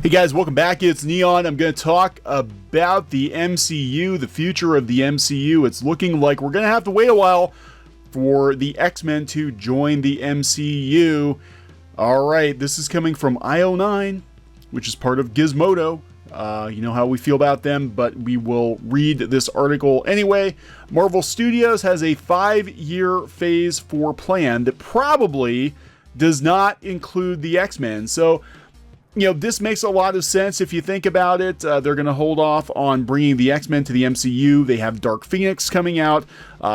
Hey guys, welcome back. It's Neon. I'm going to talk about the MCU, the future of the MCU. It's looking like we're going to have to wait a while for the X-Men to join the MCU. Alright, this is coming from IO9, which is part of Gizmodo. You know how we feel about them, but we will read this article anyway. Marvel Studios has a 5-year Phase 4 plan that probably does not include the X-Men. So, you know, this makes a lot of sense if you think about it. They're going to hold off on bringing the X-Men to the MCU. They have Dark Phoenix coming out.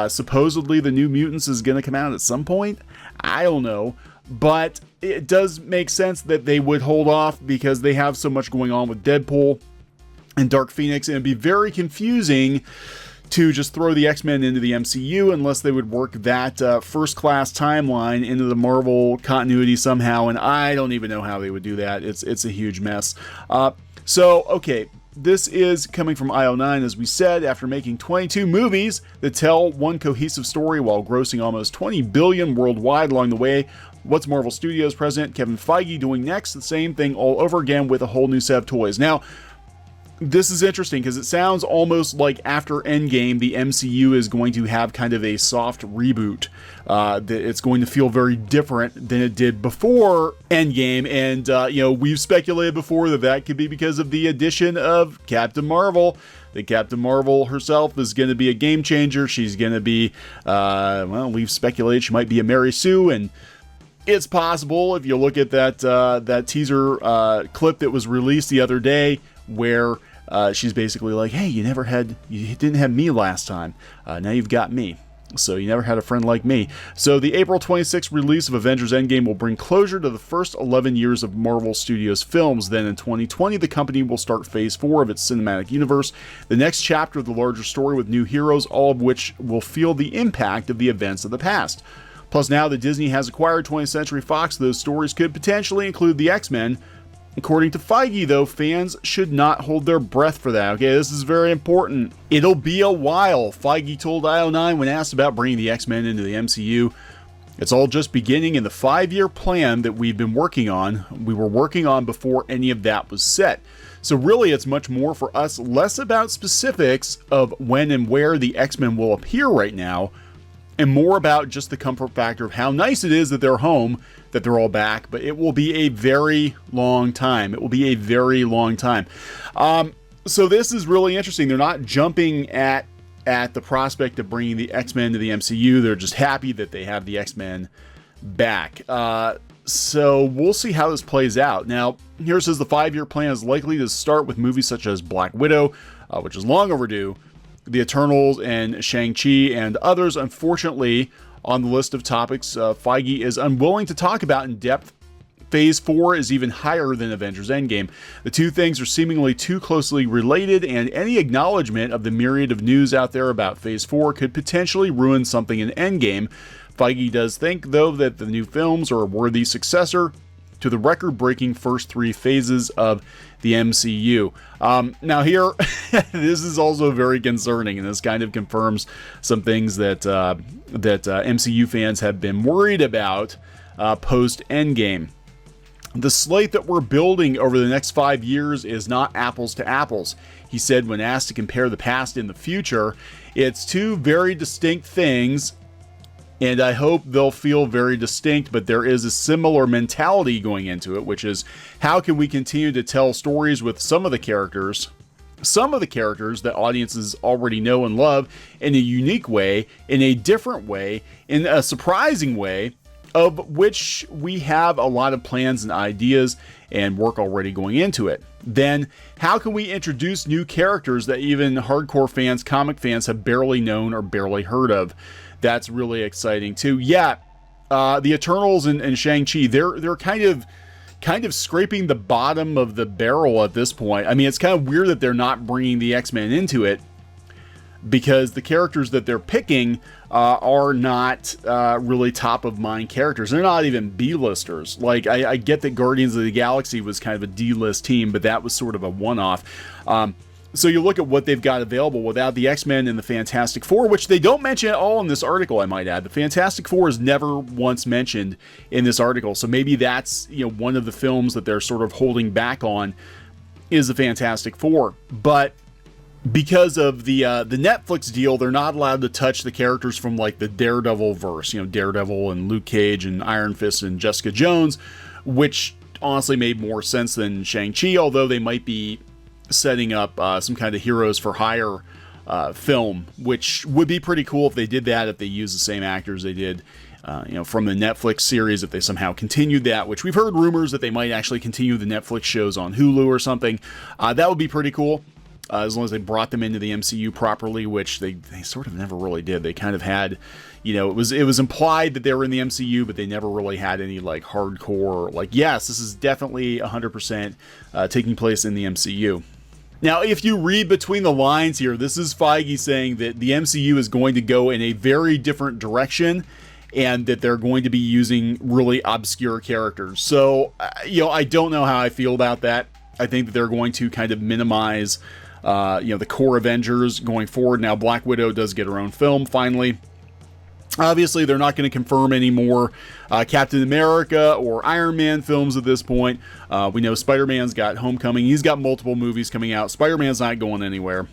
Supposedly the New Mutants is going to come out at some point. I don't know. But it does make sense that they would hold off because they have so much going on with Deadpool and Dark Phoenix. And it'd be very confusing to just throw the X-Men into the MCU unless they would work that first-class timeline into the Marvel continuity somehow, and I don't even know how they would do that. It's a huge mess. Okay, this is coming from IO9, as we said, after making 22 movies that tell one cohesive story while grossing almost $20 billion worldwide along the way. What's Marvel Studios president Kevin Feige doing next? The same thing all over again with a whole new set of toys. Now, this is interesting because it sounds almost like after Endgame, the MCU is going to have kind of a soft reboot. That it's going to feel very different than it did before Endgame. And, you know, we've speculated before that that could be because of the addition of Captain Marvel. That Captain Marvel herself is going to be a game changer. She's going to be, well, we've speculated she might be a Mary Sue, and it's possible if you look at that teaser clip that was released the other day, where she's basically like, hey, you didn't have me last time. Now you've got me. So you never had a friend like me. So the April 26th release of Avengers Endgame will bring closure to the first 11 years of Marvel Studios films. Then in 2020, the company will start Phase 4 of its cinematic universe, the next chapter of the larger story with new heroes, all of which will feel the impact of the events of the past. Plus, now that Disney has acquired 20th Century Fox, those stories could potentially include the X-Men. According to Feige, though, fans should not hold their breath for that. Okay, this is very important. It'll be a while. Feige told IO9 when asked about bringing the X-Men into the MCU. It's all just beginning in the 5-year plan that we've been working on. We were working on before any of that was set. So really, it's much more for us, less about specifics of when and where the X-Men will appear right now, and more about just the comfort factor of how nice it is that they're home, that they're all back. But it will be a very long time. It will be a very long time. So this is really interesting. They're not jumping at the prospect of bringing the X-Men to the MCU. They're just happy that they have the X-Men back. So we'll see how this plays out. Now, here it says the 5-year plan is likely to start with movies such as Black Widow, which is long overdue, The Eternals, and Shang-Chi, and others. Unfortunately, on the list of topics Feige is unwilling to talk about in depth, Phase 4 is even higher than Avengers Endgame. The two things are seemingly too closely related, and any acknowledgement of the myriad of news out there about Phase 4 could potentially ruin something in Endgame. Feige does think, though, that the new films are a worthy successor to the record-breaking first 3 phases of the MCU. Now here, this is also very concerning, and this kind of confirms some things that MCU fans have been worried about post-Endgame. The slate that we're building over the next 5 years is not apples to apples, he said when asked to compare the past and the future. It's two very distinct things, and I hope they'll feel very distinct, but there is a similar mentality going into it, which is how can we continue to tell stories with some of the characters that audiences already know and love in a unique way, in a different way, in a surprising way, of which we have a lot of plans and ideas and work already going into it. Then, how can we introduce new characters that even hardcore fans, comic fans, have barely known or barely heard of? That's really exciting too. Yeah, the Eternals and Shang-Chi, they're kind of scraping the bottom of the barrel at this point. I mean, it's kind of weird that they're not bringing the X-Men into it, because the characters that they're picking are not really top-of-mind characters. They're not even B-listers. Like, I get that Guardians of the Galaxy was kind of a D-list team, but that was sort of a one-off. So you look at what they've got available without the X-Men and the Fantastic Four, which they don't mention at all in this article, I might add. The Fantastic Four is never once mentioned in this article. So maybe that's, one of the films that they're sort of holding back on is the Fantastic Four. But because of the Netflix deal, they're not allowed to touch the characters from like the Daredevil verse, Daredevil and Luke Cage and Iron Fist and Jessica Jones, which honestly made more sense than Shang-Chi, although they might be setting up some kind of Heroes for Hire film, which would be pretty cool if they did that, if they used the same actors they did from the Netflix series, if they somehow continued that, which we've heard rumors that they might actually continue the Netflix shows on Hulu or something. That would be pretty cool, as long as they brought them into the MCU properly, which they sort of never really did. They kind of had, it was implied that they were in the MCU, but they never really had any like hardcore, like, yes, this is definitely 100% taking place in the MCU. Now, if you read between the lines here, this is Feige saying that the MCU is going to go in a very different direction and that they're going to be using really obscure characters. So, I don't know how I feel about that. I think that they're going to kind of minimize, the core Avengers going forward. Now, Black Widow does get her own film, finally. Obviously, they're not going to confirm any more Captain America or Iron Man films at this point. We know Spider-Man's got Homecoming. He's got multiple movies coming out. Spider-Man's not going anywhere,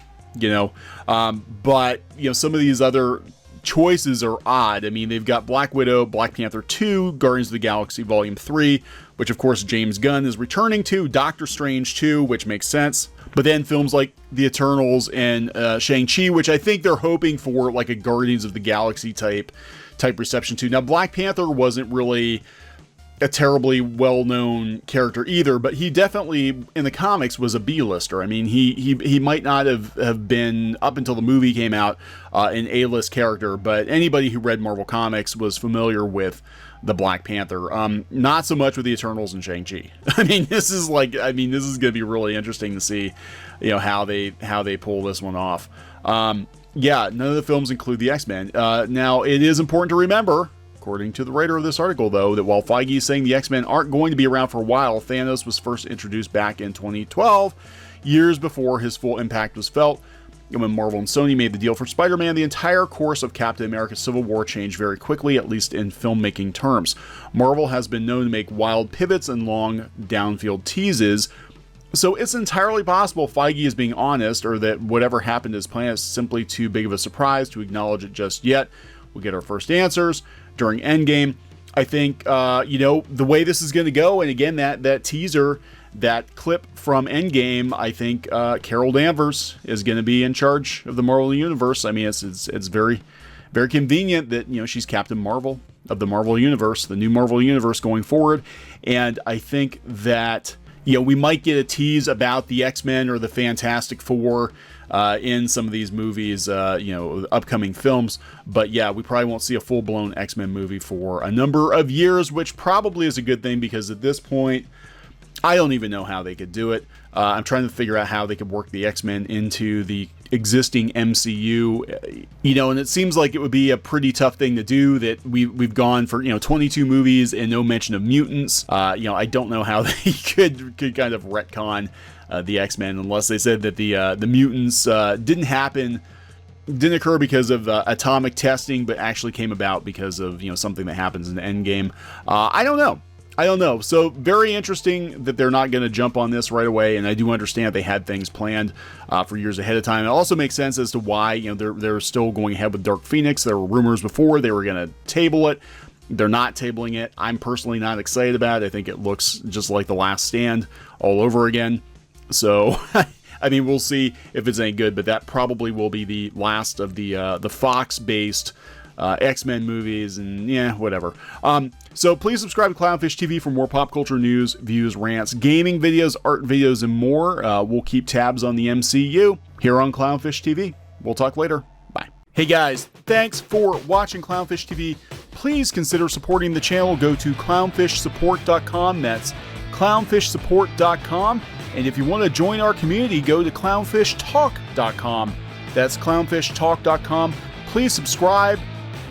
But, some of these other choices are odd. I mean, they've got Black Widow, Black Panther 2, Guardians of the Galaxy Volume 3, which, of course, James Gunn is returning to, Doctor Strange 2, which makes sense. But then films like The Eternals and Shang-Chi, which I think they're hoping for like a Guardians of the Galaxy type reception too. Now, Black Panther wasn't really a terribly well-known character either, but he definitely in the comics was a B-lister. I mean, he might not have been, up until the movie came out, an A-list character, but anybody who read Marvel Comics was familiar with the Black Panther. Not so much with the Eternals and Shang-Chi. I mean, this is going to be really interesting to see, how they pull this one off. Yeah, none of the films include the X-Men. Now, it is important to remember, according to the writer of this article, though, that while Feige is saying the X-Men aren't going to be around for a while, Thanos was first introduced back in 2012, years before his full impact was felt. And when Marvel and Sony made the deal for Spider-Man, the entire course of Captain America Civil War changed very quickly, at least in filmmaking terms. Marvel has been known to make wild pivots and long downfield teases, so it's entirely possible Feige is being honest, or that whatever happened to his plan is simply too big of a surprise to acknowledge it just yet. We'll get our first answers during Endgame. I think, the way this is going to go, and again, that teaser, that clip from Endgame, I think Carol Danvers is going to be in charge of the Marvel Universe. I mean, it's very, very convenient that, she's Captain Marvel of the Marvel Universe, the new Marvel Universe going forward. And I think that, we might get a tease about the X-Men or the Fantastic Four in some of these movies, upcoming films. But yeah, we probably won't see a full-blown X-Men movie for a number of years, which probably is a good thing, because at this point, I don't even know how they could do it. I'm trying to figure out how they could work the X-Men into the existing MCU, and it seems like it would be a pretty tough thing to do, that we've gone for, 22 movies and no mention of mutants. I don't know how they could kind of retcon the X-Men, unless they said that the mutants didn't occur because of atomic testing, but actually came about because of, something that happens in the Endgame. I don't know. So very interesting that they're not going to jump on this right away, and I do understand they had things planned for years ahead of time. It also makes sense as to why they're still going ahead with Dark Phoenix. There were rumors before they were going to table it. They're not tabling it. I'm personally not excited about it. I think it looks just like The Last Stand all over again. So I mean, we'll see if it's any good, but that probably will be the last of the Fox-based X-Men movies, and yeah, whatever. So please subscribe to Clownfish TV for more pop culture news, views, rants, gaming videos, art videos, and more. We'll keep tabs on the MCU here on Clownfish TV. We'll talk later. Bye. Hey guys, thanks for watching Clownfish TV. Please consider supporting the channel. Go to clownfishsupport.com. That's clownfishsupport.com. And if you want to join our community, go to clownfishtalk.com. That's clownfishtalk.com. Please subscribe.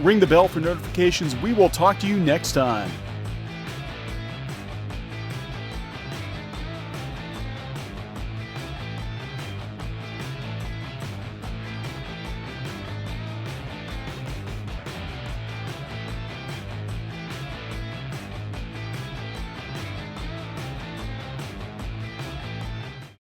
Ring the bell for notifications. We will talk to you next time.